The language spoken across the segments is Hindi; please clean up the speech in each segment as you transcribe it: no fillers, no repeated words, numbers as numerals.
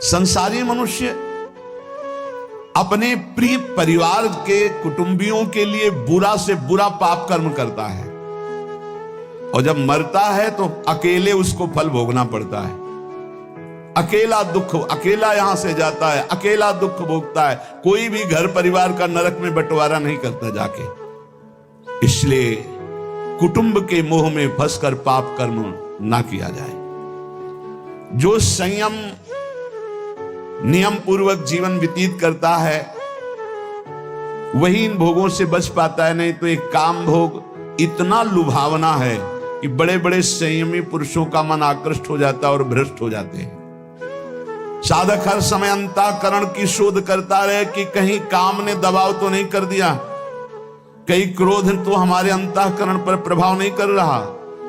संसारी मनुष्य अपने प्रिय परिवार के कुटुंबियों के लिए बुरा से बुरा पाप कर्म करता है और जब मरता है तो अकेले उसको फल भोगना पड़ता है। अकेला दुख, अकेला यहां से जाता है, अकेला दुख भोगता है। कोई भी घर परिवार का नरक में बंटवारा नहीं करता जाके। इसलिए कुटुंब के मोह में फंसकर पाप कर्म ना किया जाए। जो संयम नियम पूर्वक जीवन व्यतीत करता है वही इन भोगों से बच पाता है। नहीं तो एक काम भोग इतना लुभावना है कि बड़े बड़े संयमी पुरुषों का मन आकृष्ट हो जाता है और भ्रष्ट हो जाते हैं। साधक हर समय अंतःकरण की शोध करता रहे कि कहीं काम ने दबाव तो नहीं कर दिया, कहीं क्रोध तो हमारे अंतःकरण पर प्रभाव नहीं कर रहा,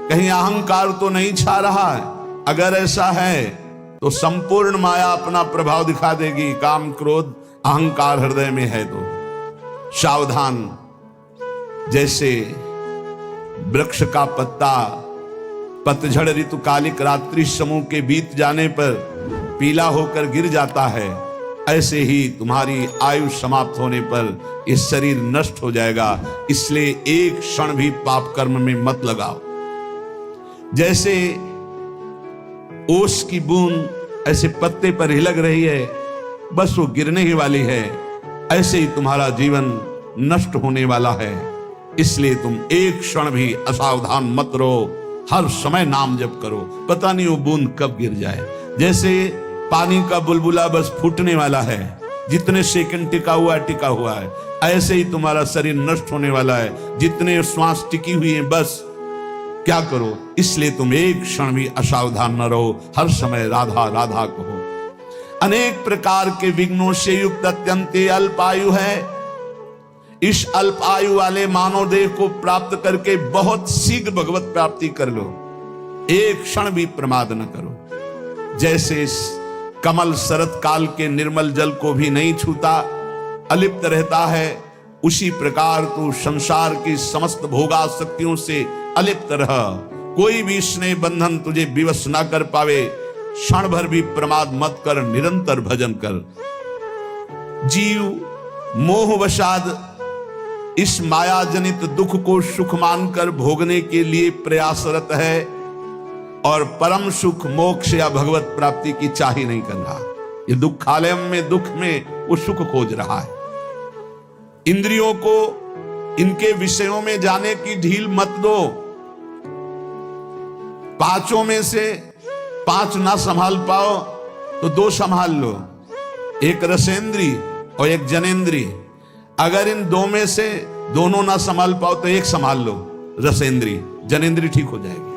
कहीं अहंकार तो नहीं छा रहा है। अगर ऐसा है तो संपूर्ण माया अपना प्रभाव दिखा देगी। काम क्रोध अहंकार हृदय में है तो सावधान। जैसे वृक्ष का पत्ता पतझड़ ऋतुकालिक रात्रि समूह के बीत जाने पर पीला होकर गिर जाता है, ऐसे ही तुम्हारी आयु समाप्त होने पर यह शरीर नष्ट हो जाएगा। इसलिए एक क्षण भी पाप कर्म में मत लगाओ। जैसे ओस की बूंद ऐसे पत्ते पर ही लग रही है, बस वो गिरने ही वाली है, ऐसे ही तुम्हारा जीवन नष्ट होने वाला है। इसलिए तुम एक क्षण भी असावधान मत रहो, हर समय नाम जप करो। पता नहीं वो बूंद कब गिर जाए। जैसे पानी का बुलबुला बस फूटने वाला है, जितने सेकंड टिका हुआ है, ऐसे ही तुम्हारा शरीर नष्ट होने वाला है। जितने श्वास टिकी हुई है बस क्या करो। इसलिए तुम एक क्षण भी असावधान न रहो, हर समय राधा राधा कहो। अनेक प्रकार के विघ्नों से युक्त अत्यंत अल्प आयु है। इस अल्प आयु वाले मानव देह को प्राप्त करके बहुत शीघ्र भगवत प्राप्ति कर लो। एक क्षण भी प्रमाद न करो। जैसे कमल शरत काल के निर्मल जल को भी नहीं छूता, अलिप्त रहता है, उसी प्रकार तू संसार की समस्त भोगासक्तियों से अलिप्त रह। कोई भी स्नेह बंधन तुझे विवश ना कर पावे। क्षण भर भी प्रमाद मत कर, निरंतर भजन कर। जीव मोहवशाद इस माया जनित दुख को सुख मानकर भोगने के लिए प्रयासरत है और परम सुख मोक्ष या भगवत प्राप्ति की चाह ही नहीं कर रहा। ये दुखालय में दुख में वो सुख खोज रहा है। इंद्रियों को इनके विषयों में जाने की ढील मत दो। पांचों में से पांच ना संभाल पाओ तो दो संभाल लो, एक रसेंद्री और एक जनेंद्री। अगर इन दो में से दोनों ना संभाल पाओ तो एक संभाल लो, रसेंद्री। जनेंद्री ठीक हो जाएगी।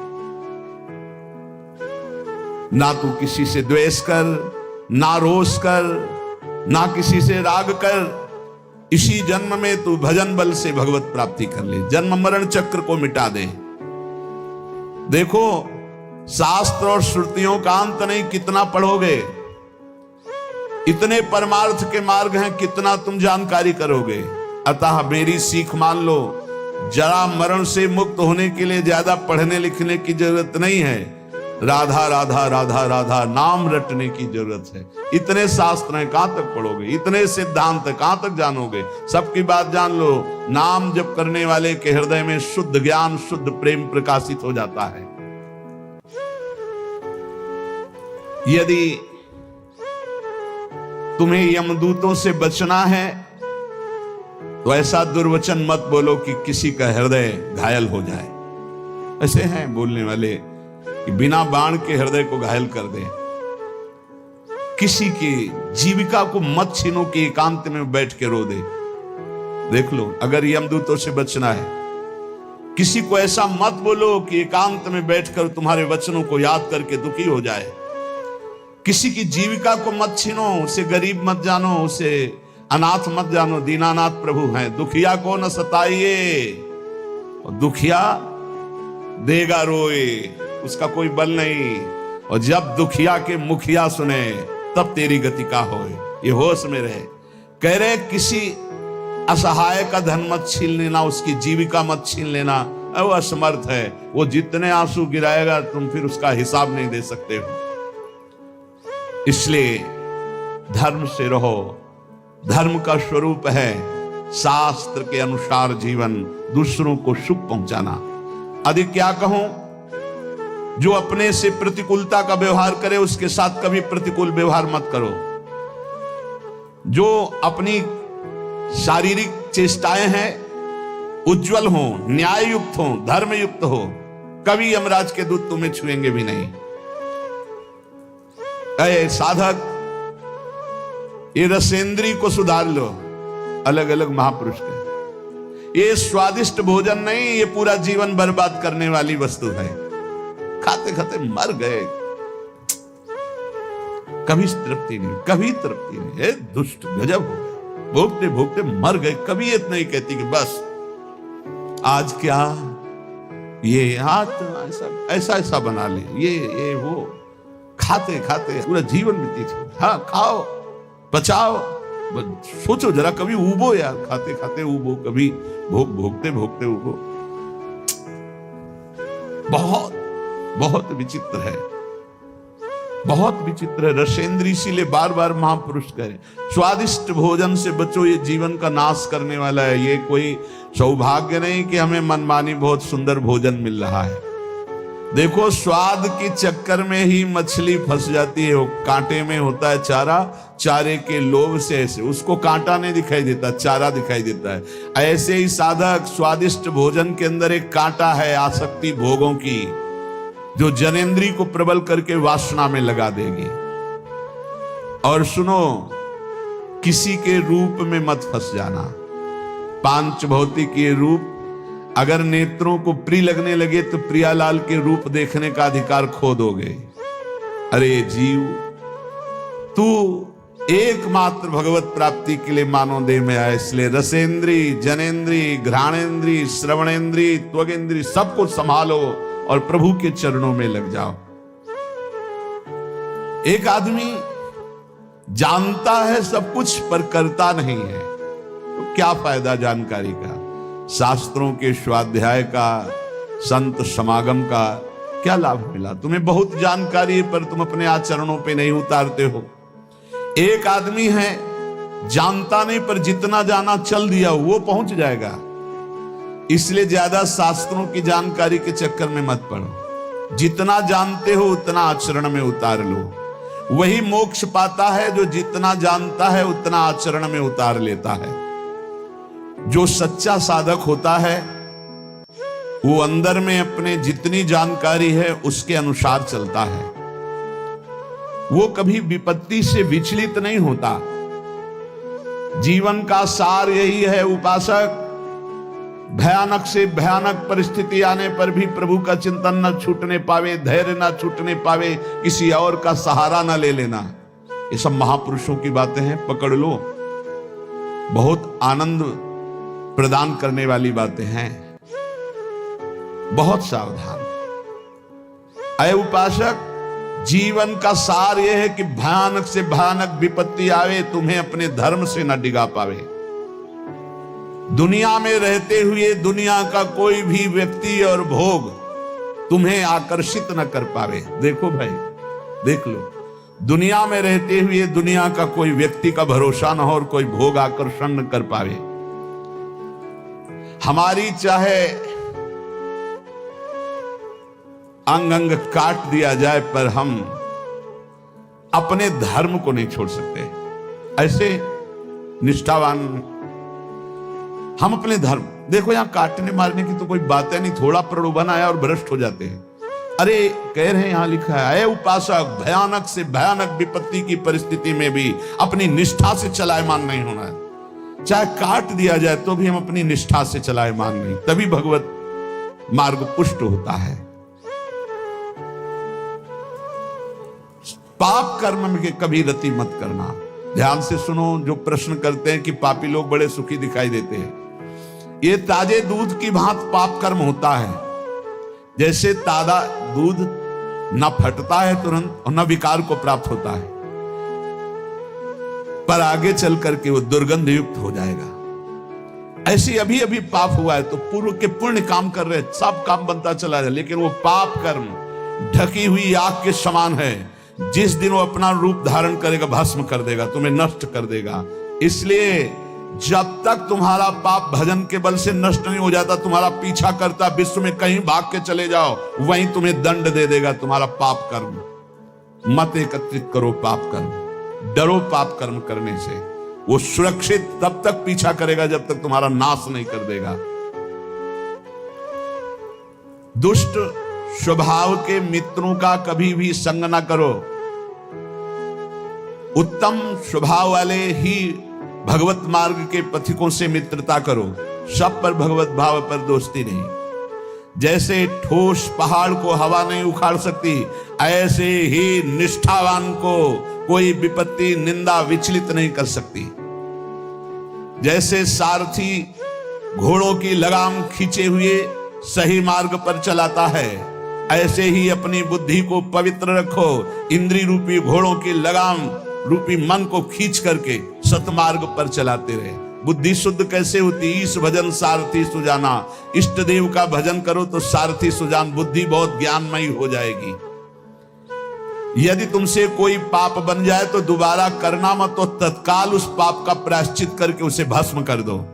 ना तू किसी से द्वेष कर, ना रोष कर, ना किसी से राग कर। इसी जन्म में तू भजन बल से भगवत प्राप्ति कर ले, जन्म मरण चक्र को मिटा दे। देखो शास्त्र और श्रुतियों का अंत नहीं, कितना पढ़ोगे, इतने परमार्थ के मार्ग हैं, कितना तुम जानकारी करोगे। अतः मेरी सीख मान लो, जरा मरण से मुक्त होने के लिए ज्यादा पढ़ने लिखने की जरूरत नहीं है। राधा राधा राधा राधा नाम रटने की जरूरत है। इतने शास्त्र हैं, कहां तक पढ़ोगे, इतने सिद्धांत कहां तक जानोगे। सबकी बात जान लो, नाम जप करने वाले के हृदय में शुद्ध ज्ञान शुद्ध प्रेम प्रकाशित हो जाता है। यदि तुम्हें यमदूतों से बचना है तो ऐसा दुर्वचन मत बोलो कि किसी का हृदय घायल हो जाए। ऐसे हैं बोलने वाले कि बिना बाण के हृदय को घायल कर दे। किसी की जीविका को मत छीनो कि एकांत में बैठ के रो दे। देख लो, अगर यमदूतों से बचना है, किसी को ऐसा मत बोलो कि एकांत में बैठकर तुम्हारे वचनों को याद करके दुखी हो जाए। किसी की जीविका को मत छीनो, उसे गरीब मत जानो, उसे अनाथ मत जानो। दीनानाथ प्रभु हैं, दुखिया को न सताइए, और दुखिया देगा रोए, उसका कोई बल नहीं। और जब दुखिया के मुखिया सुने तब तेरी गति का होए। ये होश में रहे। कह रहे किसी असहाय का धन मत छीन लेना, उसकी जीविका मत छीन लेना। वो असमर्थ है, वो जितने आंसू गिराएगा तुम फिर उसका हिसाब नहीं दे सकते हो। इसलिए धर्म से रहो। धर्म का स्वरूप है शास्त्र के अनुसार जीवन, दूसरों को सुख पहुंचाना। अधिक क्या कहूं, जो अपने से प्रतिकूलता का व्यवहार करे उसके साथ कभी प्रतिकूल व्यवहार मत करो। जो अपनी शारीरिक चेष्टाएं हैं उज्जवल हो, न्याय युक्त हो, धर्म युक्त हो, कभी यमराज के दूत तुम्हें छुएंगे भी नहीं। अरे साधक, ये रसेंद्री को सुधार लो। अलग अलग महापुरुष के ये स्वादिष्ट भोजन नहीं, ये पूरा जीवन बर्बाद करने वाली वस्तु है। खाते खाते मर गए, कभी तृप्ति नहीं, कभी तृप्ति नहीं। हे दुष्ट, गजब हो गए, भोगते भोगते मर गए। कभी इतना ही कहती कि बस आज क्या, ये ऐसा ऐसा ऐसा बना ले, ये वो, खाते खाते पूरा जीवन व्यतीत हो। हाँ, खाओ, बचाओ, सोचो जरा, कभी उबो यार, खाते खाते उबो, कभी भोगते भोगते उबो। बहुत बहुत विचित्र है, बहुत विचित्र है। रसेंद्री इसीलिए बार बार महापुरुष कह रहे, स्वादिष्ट भोजन से बचो, ये जीवन का नाश करने वाला है। ये कोई सौभाग्य नहीं कि हमें मनमानी बहुत सुंदर भोजन मिल रहा है। देखो, स्वाद के चक्कर में ही मछली फंस जाती है। वो कांटे में होता है चारा, चारे के लोभ से ऐसे उसको कांटा नहीं दिखाई देता, चारा दिखाई देता है। ऐसे ही साधक, स्वादिष्ट भोजन के अंदर एक कांटा है, आसक्ति भोगों की, जो जनेंद्री को प्रबल करके वासना में लगा देगी। और सुनो, किसी के रूप में मत फंस जाना। पांच भौतिक ये रूप अगर नेत्रों को प्रिय लगने लगे तो प्रियालाल के रूप देखने का अधिकार खो दोगे। अरे जीव, तू एकमात्र भगवत प्राप्ति के लिए मानव देह में आया, इसलिए रसेंद्री, जनेंद्री, घ्राणेंद्री, श्रवणेंद्री, त्वगेंद्री सब कुछ संभालो और प्रभु के चरणों में लग जाओ। एक आदमी जानता है सब कुछ पर करता नहीं है, तो क्या फायदा जानकारी का? शास्त्रों के स्वाध्याय का, संत समागम का क्या लाभ मिला? तुम्हें बहुत जानकारी है पर तुम अपने आचरणों पे नहीं उतारते हो। एक आदमी है जानता नहीं पर जितना जाना चल दिया वो पहुंच जाएगा। इसलिए ज्यादा शास्त्रों की जानकारी के चक्कर में मत पड़ो। जितना जानते हो उतना आचरण में उतार लो। वही मोक्ष पाता है जो जितना जानता है उतना आचरण में उतार लेता है। जो सच्चा साधक होता है वो अंदर में अपने जितनी जानकारी है उसके अनुसार चलता है। वो कभी विपत्ति से विचलित नहीं होता। जीवन का सार यही है उपासक, भयानक से भयानक परिस्थिति आने पर भी प्रभु का चिंतन न छूटने पावे, धैर्य न छूटने पावे, किसी और का सहारा न ले लेना। ये सब महापुरुषों की बातें हैं, पकड़ लो। बहुत आनंद प्रदान करने वाली बातें हैं। बहुत सावधान। अय उपासक, जीवन का सार यह है कि भयानक से भयानक विपत्ति आवे, तुम्हें अपने धर्म से न डिगा पावे। दुनिया में रहते हुए दुनिया का कोई भी व्यक्ति और भोग तुम्हें आकर्षित न कर पावे। देखो भाई, देख लो, दुनिया में रहते हुए दुनिया का कोई व्यक्ति का भरोसा न हो और कोई भोग आकर्षण न कर पावे। हमारी चाहे अंग अंग काट दिया जाए पर हम अपने धर्म को नहीं छोड़ सकते। ऐसे निष्ठावान हम अपने धर्म, देखो यहां काटने मारने की तो कोई बात है नहीं, थोड़ा प्रलोभन आया और भ्रष्ट हो जाते हैं। अरे कह रहे हैं, यहां लिखा है, उपासक, भयानक से भयानक विपत्ति की परिस्थिति में भी अपनी निष्ठा से चलायमान नहीं होना है। चाहे काट दिया जाए तो भी हम अपनी निष्ठा से चलायमान नहीं, तभी भगवत मार्ग पुष्ट होता है। पाप कर्म में कभी रति मत करना। ध्यान से सुनो, जो प्रश्न करते हैं कि पापी लोग बड़े सुखी दिखाई देते हैं, ये ताजे दूध की भांति पाप कर्म होता है। जैसे ताजा दूध न फटता है तुरंत और न विकार को प्राप्त होता है, पर आगे चल करके वो दुर्गंध युक्त हो जाएगा। ऐसी अभी अभी पाप हुआ है तो पूर्व के पुण्य काम कर रहे, सब काम बनता चला जाए, लेकिन वो पाप कर्म ढकी हुई आग के समान है। जिस दिन वो अपना रूप धारण करेगा भस्म कर देगा, तुम्हें नष्ट कर देगा। इसलिए जब तक तुम्हारा पाप भजन के बल से नष्ट नहीं हो जाता, तुम्हारा पीछा करता, विश्व में कहीं भाग के चले जाओ, वहीं तुम्हें दंड दे देगा तुम्हारा पाप कर्म। मत एकत्रित करो पाप कर्म, डरो पाप कर्म करने से। वो सुरक्षित तब तक पीछा करेगा जब तक तुम्हारा नाश नहीं कर देगा। दुष्ट स्वभाव के मित्रों का कभी भी संग ना करो। उत्तम स्वभाव वाले ही भगवत मार्ग के पथिकों से मित्रता करो। सब पर भगवत भाव पर दोस्ती नहीं। जैसे ठोस पहाड़ को हवा नहीं उखाड़ सकती, ऐसे ही निष्ठावान को कोई विपत्ति निंदा विचलित नहीं कर सकती। जैसे सारथी घोड़ों की लगाम खींचे हुए सही मार्ग पर चलाता है, ऐसे ही अपनी बुद्धि को पवित्र रखो। इंद्रिय रूपी घोड़ों की लगाम रूपी मन को खींच करके सतमार्ग पर चलाते रहे। बुद्धि शुद्ध कैसे होती? ईश भजन सारथी सुजाना। इष्ट देव का भजन करो तो सारथी सुजान, बुद्धि बहुत ज्ञानमयी हो जाएगी। यदि तुमसे कोई पाप बन जाए तो दोबारा करना मत, तो तत्काल उस पाप का प्रायश्चित करके उसे भस्म कर दो,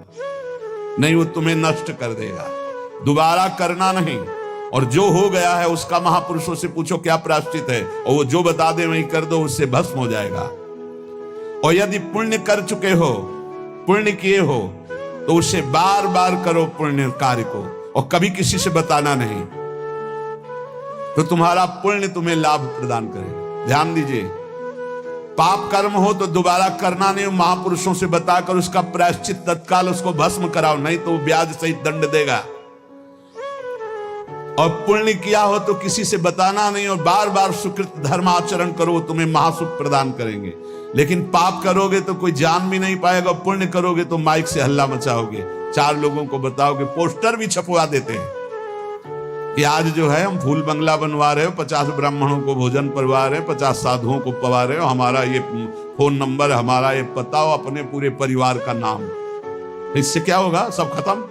नहीं वो तुम्हें नष्ट कर देगा। दोबारा करना नहीं। और जो हो गया है उसका महापुरुषों से पूछो क्या प्रायश्चित है, और वो जो बता दे वही कर दो, उससे भस्म हो जाएगा। और यदि पुण्य कर चुके हो, पुण्य किए हो, तो उसे बार बार करो पुण्य कार्य को, और कभी किसी से बताना नहीं, तो तुम्हारा पुण्य तुम्हें लाभ प्रदान करेगा। ध्यान दीजिए, पाप कर्म हो तो दोबारा करना नहीं, महापुरुषों से बताकर उसका प्रायश्चित तत्काल उसको भस्म कराओ, नहीं तो ब्याज सहित दंड देगा। और पुण्य किया हो तो किसी से बताना नहीं, और बार बार सुकृत धर्म आचरण करो, तुम्हें महासुख प्रदान करेंगे। लेकिन पाप करोगे तो कोई जान भी नहीं पाएगा, पुण्य करोगे तो माइक से हल्ला मचाओगे, 4 लोगों को बताओगे, पोस्टर भी छपवा देते हैं कि आज जो है हम फूल बंगला बनवा रहे हो, 50 ब्राह्मणों को भोजन करवा रहे हो, 50 साधुओं को पवा रहे हो, हमारा ये फोन नंबर, हमारा ये पता, हो अपने पूरे परिवार का नाम। इससे क्या होगा? सब खत्म,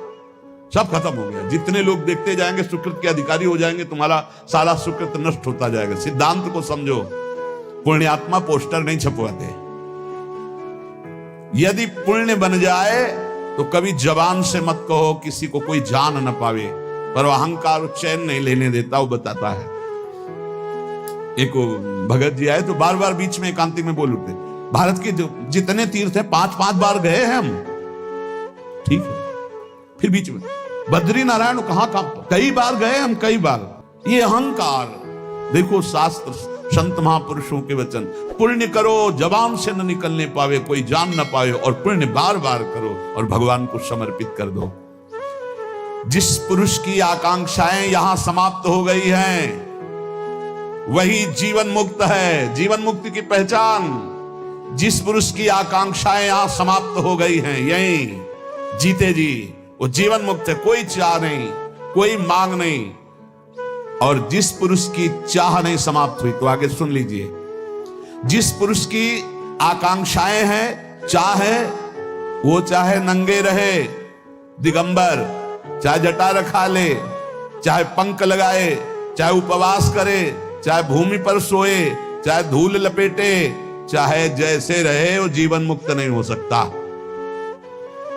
सब खत्म हो गया। जितने लोग देखते जाएंगे सुकृत के अधिकारी हो जाएंगे, तुम्हारा सारा सुकृत नष्ट होता जाएगा। सिद्धांत को समझो, पुण्यात्मा पोस्टर नहीं छपवाते। यदि पुण्य बन जाए तो कभी जबान से मत कहो किसी को कोई जान न पावे, पर अहंकार चैन नहीं लेने देता, वो बताता है। एक भगत जी आए तो बार बार बीच में एकांतिक में बोल उठते, भारत के जितने तीर्थ है 5-5 बार गए हैं हम, ठीक है। फिर बीच में बद्री नारायण कहां कई बार गए हम, कई बार। ये अहंकार देखो, शास्त्र संत महापुरुषों के वचन, पुण्य करो जबान से न निकलने पावे, कोई जान न पावे, और पुण्य बार बार करो और भगवान को समर्पित कर दो। जिस पुरुष की आकांक्षाएं यहां समाप्त हो गई हैं, वही जीवन मुक्त है। जीवन मुक्ति की पहचान, जिस पुरुष की आकांक्षाएं यहां समाप्त हो गई हैं, यही जीते जी वो जीवन मुक्त है। कोई चाह नहीं, कोई मांग नहीं। और जिस पुरुष की चाह नहीं समाप्त हुई, तो आगे सुन लीजिए, जिस पुरुष की आकांक्षाएं हैं, चाह है, वो चाहे नंगे रहे दिगंबर, चाहे जटा रखा ले, चाहे पंख लगाए, चाहे उपवास करे, चाहे भूमि पर सोए, चाहे धूल लपेटे, चाहे जैसे रहे, वो जीवन मुक्त नहीं हो सकता।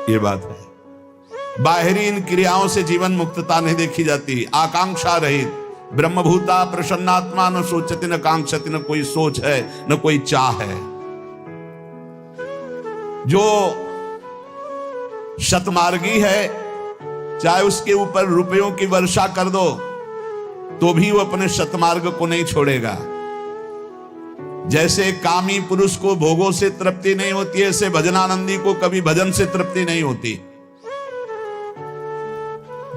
ये बात है। बाहरी इन क्रियाओं से जीवन मुक्तता नहीं देखी जाती। आकांक्षा रहित ब्रह्मभूता प्रसन्नात्मा, न सोचती न कांक्षती, न कोई सोच है न कोई चाह है। जो शतमार्गी है, चाहे उसके ऊपर रुपयों की वर्षा कर दो तो भी वो अपने शतमार्ग को नहीं छोड़ेगा। जैसे कामी पुरुष को भोगों से तृप्ति नहीं होती है, ऐसे भजनानंदी को कभी भजन से तृप्ति नहीं होती।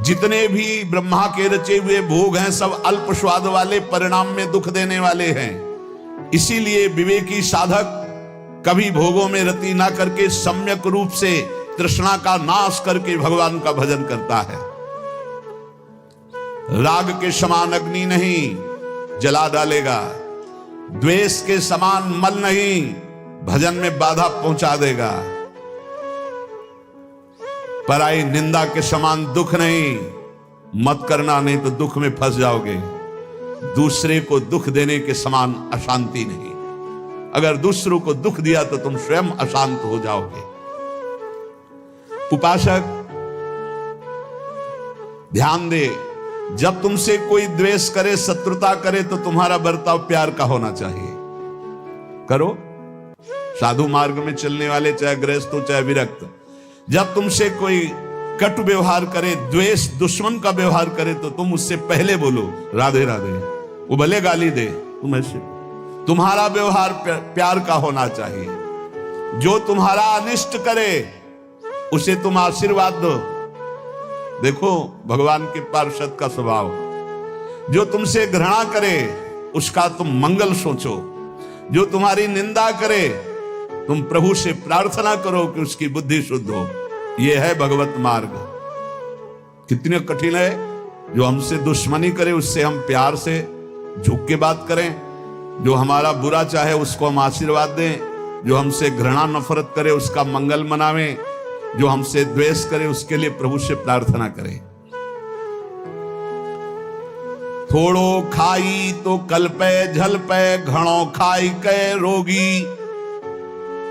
जितने भी ब्रह्मा के रचे हुए भोग हैं, सब अल्प स्वाद वाले, परिणाम में दुख देने वाले हैं। इसीलिए विवेकी साधक कभी भोगों में रति ना करके सम्यक रूप से तृष्णा का नाश करके भगवान का भजन करता है। राग के समान अग्नि नहीं, जला डालेगा। द्वेष के समान मल नहीं, भजन में बाधा पहुंचा देगा। पराई निंदा के समान दुख नहीं, मत करना, नहीं तो दुख में फंस जाओगे। दूसरे को दुख देने के समान अशांति नहीं। अगर दूसरों को दुख दिया तो तुम स्वयं अशांत हो जाओगे। उपासक ध्यान दे, जब तुमसे कोई द्वेष करे, शत्रुता करे, तो तुम्हारा बर्ताव प्यार का होना चाहिए। करो। साधु मार्ग में चलने वाले, चाहे गृहस्थ हो चाहे विरक्त, जब तुमसे कोई कटु व्यवहार करे, द्वेष दुश्मन का व्यवहार करे, तो तुम उससे पहले बोलो राधे राधे। वो भले गाली दे, तुम ऐसे, तुम्हारा व्यवहार प्यार का होना चाहिए। जो तुम्हारा अनिष्ट करे उसे तुम आशीर्वाद दो। देखो भगवान के पार्षद का स्वभाव। जो तुमसे घृणा करे उसका तुम मंगल सोचो। जो तुम्हारी निंदा करे तुम प्रभु से प्रार्थना करो कि उसकी बुद्धि शुद्ध हो। यह है भगवत मार्ग। कितने कठिन है। जो हमसे दुश्मनी करे उससे हम प्यार से झुक के बात करें। जो हमारा बुरा चाहे उसको हम आशीर्वाद दें। जो हमसे घृणा नफरत करे उसका मंगल मनावें। जो हमसे द्वेष करे उसके लिए प्रभु से प्रार्थना करें। थोड़ो खाई तो कल्पे झलपे, घणो खाई कै रोगी।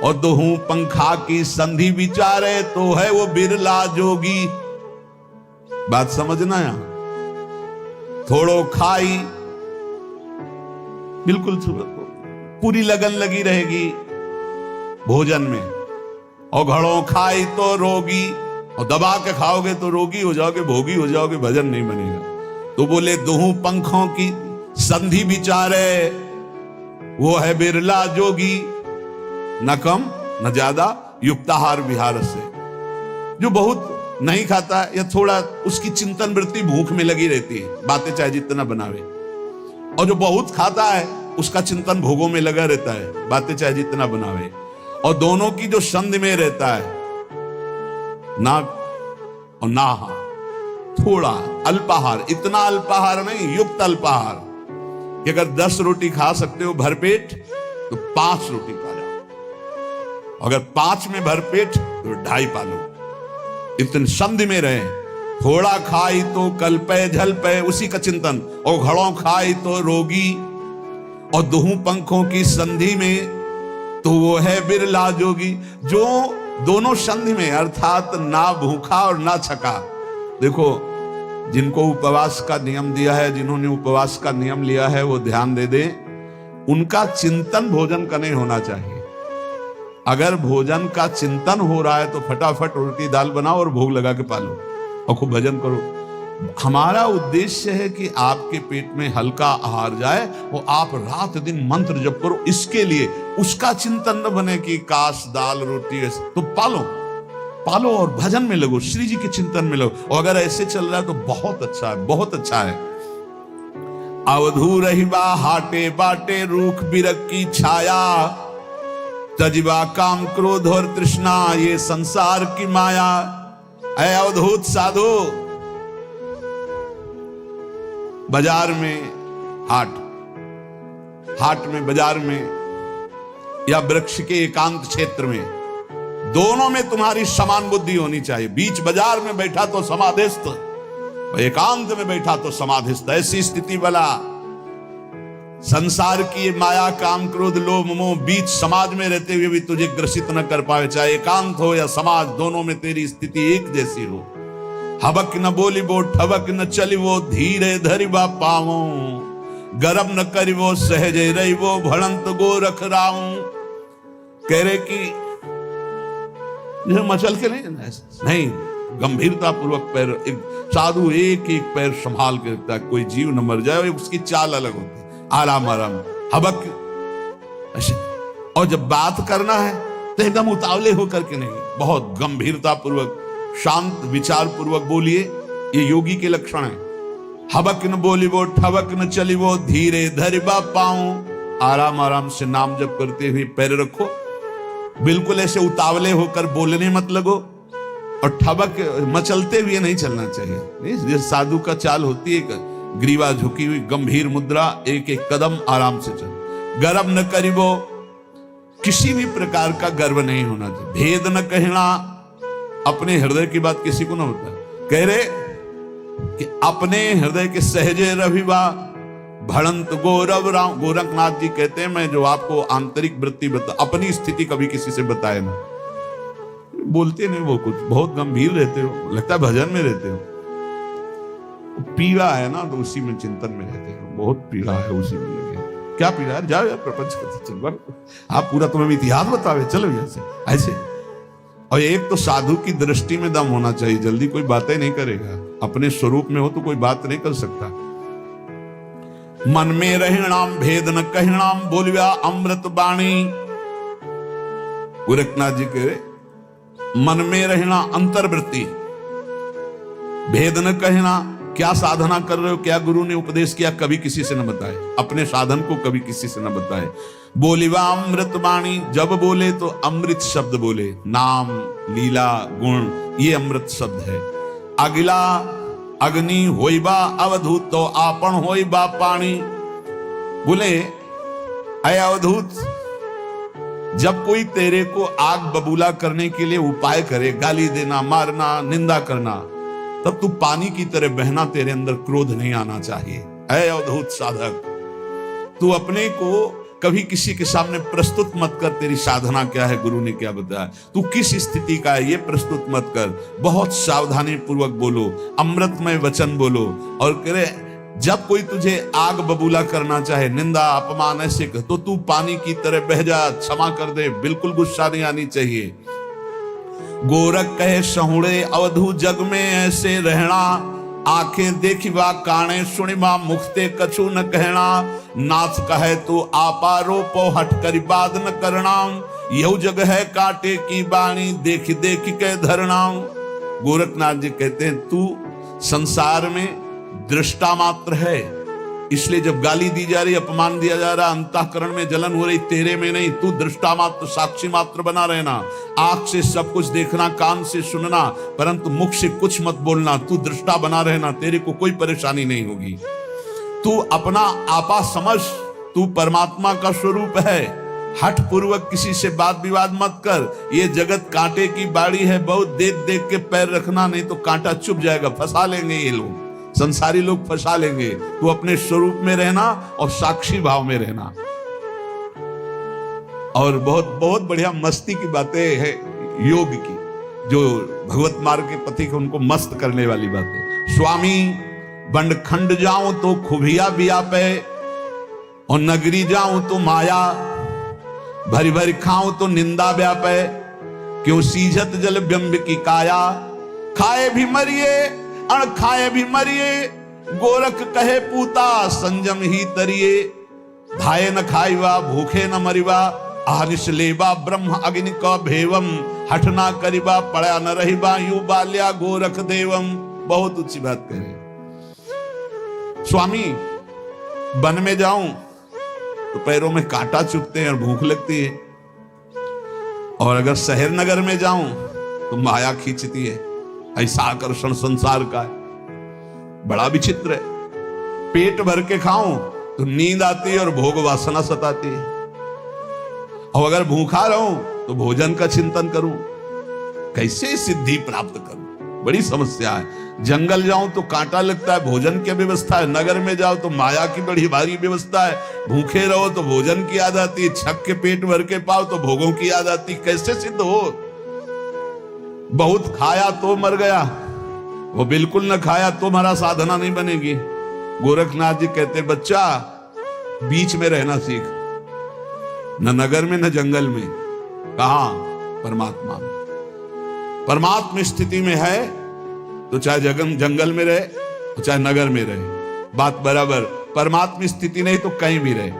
और दोहू पंखा की संधि विचारे, तो है वो बिरला जोगी। बात समझना यहां। थोड़ो खाई, बिल्कुल पूरी लगन लगी रहेगी भोजन में। और घड़ों खाई तो रोगी, और दबा के खाओगे तो रोगी हो जाओगे, भोगी हो जाओगे, भजन नहीं बनेगा। तो बोले दोहू पंखों की संधि विचारे, वो है बिरला जोगी। न कम न ज्यादा, युक्ताहार विहार से। जो बहुत नहीं खाता या थोड़ा उसकी चिंतन वृत्ति भूख में लगी रहती है, बातें चाहे जितना बनावे। और जो बहुत खाता है उसका चिंतन भोगों में लगा रहता है, बातें चाहे जितना बनावे। और दोनों की जो संधि में रहता है, ना और ना, थोड़ा अल्पाहार, इतना अल्पाहार नहीं, युक्त अल्पाहार कि अगर 10 रोटी खा सकते हो भरपेट तो 5 रोटी खा जाओ। अगर 5 में भरपेट तो 2.5 पालो। इतनी संधि में रहे। थोड़ा खाई तो कल्पे झलपे, उसी का चिंतन। और घड़ों खाई तो रोगी। और दोहू पंखों की संधि में, तो वो है बिरला जोगी। जो दोनों संधि में, अर्थात ना भूखा और ना छका। देखो जिनको उपवास का नियम दिया है, जिन्होंने उपवास का नियम लिया है, वो ध्यान दे दे, उनका चिंतन भोजन का नहीं होना चाहिए। अगर भोजन का चिंतन हो रहा है तो फटाफट रोटी दाल बनाओ और भोग लगा के पालो और खूब भजन करो। हमारा उद्देश्य है कि आपके पेट में हल्का आहार जाए, वो आप रात दिन मंत्र जप करो। इसके लिए उसका चिंतन न बने कि काश दाल रोटी, तो पालो पालो और भजन में लगो, श्री जी के चिंतन में लगो। और अगर ऐसे चल रहा है तो बहुत अच्छा है, बहुत अच्छा है। अवधू रहिबा हाटे बाटे, रूख बिरक की छाया। तजिबा काम क्रोध और तृष्णा, ये संसार की माया। ऐ अवधूत साधु, बाजार में, हाट में, बाजार में या वृक्ष के एकांत क्षेत्र में, दोनों में तुम्हारी समान बुद्धि होनी चाहिए। बीच बाजार में बैठा तो समाधिस्थ, एकांत में बैठा तो समाधिस्थ। ऐसी स्थिति वाला संसार की माया, काम क्रोध लोभ मोह बीच समाज में रहते हुए भी तुझे ग्रसित न कर पाए। चाहे एकांत हो या समाज, दोनों में तेरी स्थिति एक जैसी हो। हबक न बोली वो, ठबक न चली वो, धीरे धरिबा पावो। गरम न करी वो, सहजे रही वो, भड़ंत गो रख राऊं। कह रहे कि मचल के नहीं, गंभीरता पूर्वक पैर, एक साधु एक एक पैर संभाल के रखता है। कोई जीव न मर जाए, उसकी चाल अलग होती है, आराम आराम, हबक। और जब बात करना है तो एकदम उतावले होकर के नहीं, बहुत गंभीरता पूर्वक, शांत विचार पूर्वक बोलिए। ये योगी के लक्षण है। हबक न बोली वो, ठबक न चली वो, धीरे धरिबा पाऊं। आराम आराम से नाम जप करते हुए पैर रखो। बिल्कुल ऐसे उतावले होकर बोलने मत लगो। और ठबक मचलते हुए नहीं चलना चाहिए। ये साधु का चाल होती है, ग्रीवा झुकी हुई, गंभीर मुद्रा, एक एक कदम आराम से चल। गर्व न करिबो, किसी भी प्रकार का गर्व नहीं होना चाहिए। भेद न कहना, अपने हृदय की बात किसी को ना होता। कह रहे कि अपने हृदय के सहजे रविवा, भड़ंत गौरव राम। गोरखनाथ जी कहते हैं मैं जो आपको आंतरिक वृत्ति अपनी स्थिति कभी किसी से बताए ना। बोलते नहीं वो कुछ, बहुत गंभीर रहते हो, लगता है भजन में रहते हो। पीड़ा है ना तो उसी में चिंतन में रहते हो, बहुत पीड़ा है उसी में लगे। क्या पीड़ा है? जाओ यार प्रपंच करते चल, आप पूरा तुम्हें इतिहास बतावे चलो ऐसे ऐसे। और एक तो साधु की दृष्टि में दम होना चाहिए, जल्दी कोई बातें नहीं करेगा। अपने स्वरूप में हो तो कोई बात नहीं कर सकता। मन में रहिणाम भेद न कहिणाम, बोलिया अमृत बाणी। गोरखनाथ जी कह रहे मन में रहना अंतर्वृत्ति, भेद न कहना। क्या साधना कर रहे हो, क्या गुरु ने उपदेश किया, कभी किसी से न बताए। अपने साधन को कभी किसी से न बताए। बोलिवा अमृत वाणी, जब बोले तो अमृत शब्द बोले। नाम लीला गुण ये अमृत शब्द है। अगिला अग्नि होइबा अवधूत, तो आपन होइबा पानी। बोले अय अवधूत, जब कोई तेरे को आग बबूला करने के लिए उपाय करे, गाली देना, मारना, निंदा करना, तब तू पानी की तरह बहना, तेरे अंदर क्रोध नहीं आना चाहिए। ऐ अवधूत साधक, तू अपने को कभी किसी के सामने प्रस्तुत मत कर। तेरी साधना क्या है, गुरु ने क्या बताया, तू किस स्थिति का है, ये प्रस्तुत मत कर। बहुत सावधानी पूर्वक बोलो, अमृतमय वचन बोलो। और करे जब कोई तुझे आग बबूला करना चाहे, निंदा अपमान ऐसे कर, तो तू पानी की तरह बह जा, क्षमा कर दे, बिल्कुल गुस्सा नहीं आनी चाहिए। गोरख कहे सहुड़े अवधू, जग में ऐसे रहना। आंखें देखिबा काने सुनिबा, मुखते कछु न कहना। नाथ कहे तो आपा रोपो, हट कर बात न करना। यह जग है कांटे की बाणी, देख देख के धरना। गोरखनाथ जी कहते हैं तू संसार में दृष्टा मात्र है, इसलिए जब गाली दी जा रही, अपमान दिया जा रहा, अंतःकरण में जलन हो रही, तेरे में नहीं। तू दृष्टा मात्र, साक्षी मात्र बना रहना। आंख से सब कुछ देखना, कान से सुनना, परंतु मुख से कुछ मत बोलना। तू दृष्टा बना रहना, तेरे को कोई परेशानी नहीं होगी। तू अपना आपा समझ, तू परमात्मा का स्वरूप है। हठ पूर्वक किसी से बात विवाद मत कर। ये जगत कांटे की बाड़ी है, बहुत देख देख के पैर रखना, नहीं तो कांटा चुभ जाएगा, फंसा लेंगे ये लोग, संसारी लोग फंसा लेंगे। तू अपने स्वरूप में रहना और साक्षी भाव में रहना। और बहुत बहुत बढ़िया मस्ती की बातें है योग की, जो भगवत मार्ग के पथिक उनको मस्त करने वाली बातें। स्वामी बंड खंड जाऊं तो खुबिया व्यापे, और नगरी जाऊं तो माया। भरी भरी खाऊं तो निंदा व्यापे, क्यों सीझत जल बिंब की काया। खाए भी मरिए अण खाए भी मरिए, गोरख कहे पूता संजम ही तरिए। खाए न खाइबा भूखे न मरिबा, आनिश लेबा ब्रह्म अग्नि का भेवम। हठ ना करिबा पड़ा न रहिबा, यू बाल्या गोरख देवम। बहुत ऊंची बात कह रहे। स्वामी वन में जाऊं तो पैरों में कांटा चुभते हैं और भूख लगती है, और अगर शहर नगर में जाऊं तो माया खींचती है। ऐसा आकर्षण संसार का है, बड़ा विचित्र है। पेट भर के खाऊं तो नींद आती है और भोग वासना सताती है, और अगर भूखा रहूं तो भोजन का चिंतन करूं। कैसे सिद्धि प्राप्त करूं, बड़ी समस्या है। जंगल जाऊं तो कांटा लगता है, भोजन की व्यवस्था है। नगर में जाओ तो माया की बड़ी भारी व्यवस्था है। भूखे रहो तो भोजन की याद आती है, छक के पेट भर के पाओ तो भोगों की याद आती। कैसे सिद्ध हो? बहुत खाया तो मर गया, वो बिल्कुल न खाया तो हमारा साधना नहीं बनेगी। गोरखनाथ जी कहते बच्चा बीच में रहना सीख, न नगर में न जंगल में। कहा? परमात्मा में। परमात्मा स्थिति में है तो चाहे जंगल में रहे तो चाहे नगर में रहे, बात बराबर। परमात्मा स्थिति नहीं तो कहीं भी रहे।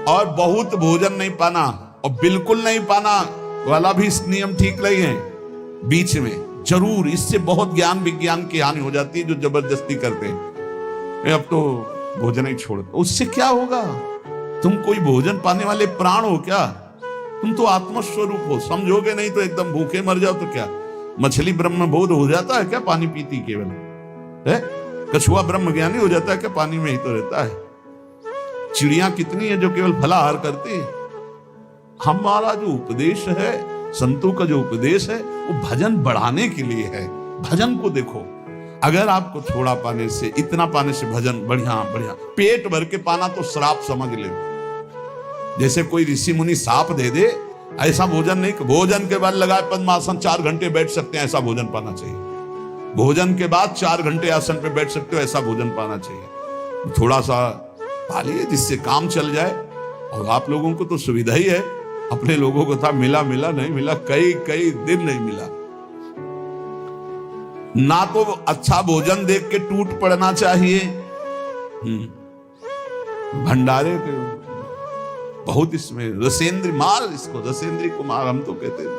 और बहुत भोजन नहीं पाना और बिल्कुल नहीं पाना वाला भी नियम ठीक नहीं है। बीच में जरूर, इससे बहुत ज्ञान विज्ञान की हानि हो जाती है जो जबरदस्ती करते हैं। अब तो भोजन ही छोड़, उससे क्या होगा? तुम कोई भोजन पाने वाले प्राण हो क्या? तुम तो आत्मस्वरूप हो। समझोगे नहीं तो एकदम भूखे मर जाओ तो क्या? मछली ब्रह्म बोध हो जाता है क्या पानी पीती केवल है? कछुआ ब्रह्म ज्ञानी हो जाता है क्या? पानी में ही तो रहता है। चिड़िया कितनी है जो केवल फलाहार करती है। हमारा जो उपदेश है, संतों का जो उपदेश है, वो भजन बढ़ाने के लिए है। भजन को देखो, अगर आपको थोड़ा पाने से, इतना पाने से भजन बढ़िया बढ़िया, पेट भर के पाना तो श्राप समझ ले। जैसे कोई ऋषि मुनि साप दे दे, ऐसा भोजन नहीं। भोजन के बाद लगाए पद्मासन 4 घंटे बैठ सकते हैं, ऐसा भोजन पाना चाहिए। भोजन के बाद 4 घंटे आसन पे बैठ सकते हो, ऐसा भोजन पाना चाहिए। थोड़ा सा पा लिए जिससे काम चल जाए। और आप लोगों को तो सुविधा ही है, अपने लोगों को था मिला मिला नहीं मिला, कई कई दिन नहीं मिला। ना तो अच्छा भोजन देख के टूट पड़ना चाहिए। भंडारे के बहुत इसमें रसेंद्री, मार इसको, रसेंद्री को मार हम तो कहते हैं,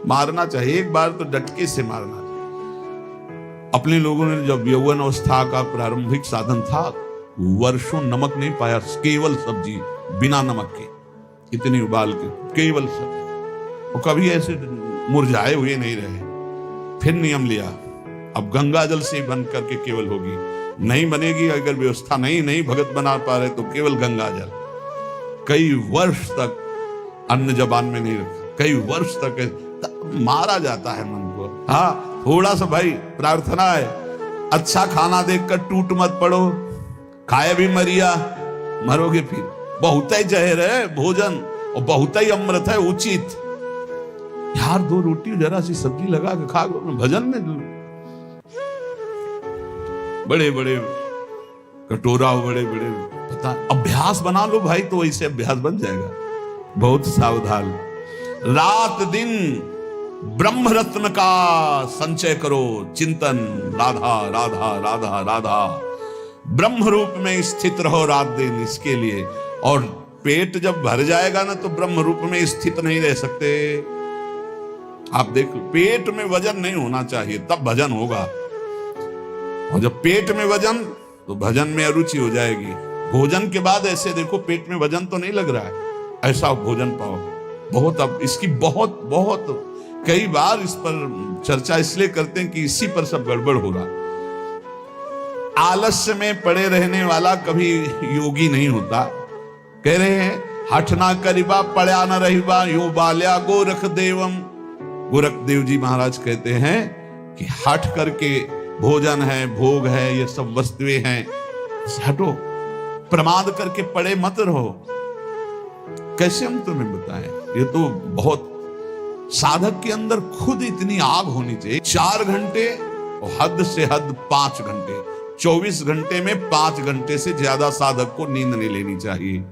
मारना चाहिए। एक बार तो डटके से मारना चाहिए। अपने लोगों ने जब यौवन अवस्था का प्रारंभिक साधन था, वर्षों नमक नहीं पाया, केवल सब्जी बिना नमक के, इतनी उबाल के केवल सब्जी, वो कभी ऐसे मुरझाए हुए नहीं रहे। फिर नियम लिया, अब गंगा जल से बन करके केवल होगी, नहीं बनेगी अगर व्यवस्था नहीं भगत बना पा रहे तो केवल गंगा जल। कई वर्ष तक अन्न जबान में नहीं रखा, कई वर्ष तक मारा जाता है मन को। हाँ, थोड़ा सा भाई प्रार्थना है, अच्छा खाना देखकर टूट मत पड़ो, खाए भी मरिया, मरोगे फिर। बहुत ही जहर है भोजन और बहुत ही अमृत है उचित। यार 2 रोटी जरा सी सब्जी लगा के खा, भजन में बड़े बड़े कटोरा, बड़े बड़े, पता अभ्यास बना लो भाई, तो ऐसे अभ्यास बन जाएगा। बहुत सावधान, रात दिन ब्रह्म रत्न का संचय करो, चिंतन, राधा राधा राधा राधा, ब्रह्म रूप में स्थित रहो रात दिन इसके लिए। और पेट जब भर जाएगा ना तो ब्रह्म रूप में स्थित नहीं रह सकते। आप देखो, पेट में वजन नहीं होना चाहिए, तब भजन होगा। और जब पेट में वजन, तो भजन में अरुचि हो जाएगी। भोजन के बाद ऐसे देखो, पेट में वजन तो नहीं लग रहा है, ऐसा भोजन पाओ। बहुत, अब इसकी बहुत बहुत कई बार इस पर चर्चा इसलिए करते हैं कि इसी पर सब गड़बड़ हो रहा। आलस्य में पड़े रहने वाला कभी योगी नहीं होता। कह रहे हैं, हठ ना करिबा पड़ा न रहिबा, यो बाल्या गोरख देवम। गोरख देव जी महाराज कहते हैं कि हठ करके भोजन है, भोग है, ये सब वस्तुएं हैं, हटो, प्रमाद करके पड़े मत रहो। कैसे हम तुम्हें बताएं, ये तो बहुत साधक के अंदर खुद इतनी आग होनी चाहिए। 4 घंटे और हद से हद 5 घंटे, 24 घंटे में 5 घंटे से ज्यादा साधक को नींद नहीं लेनी चाहिए।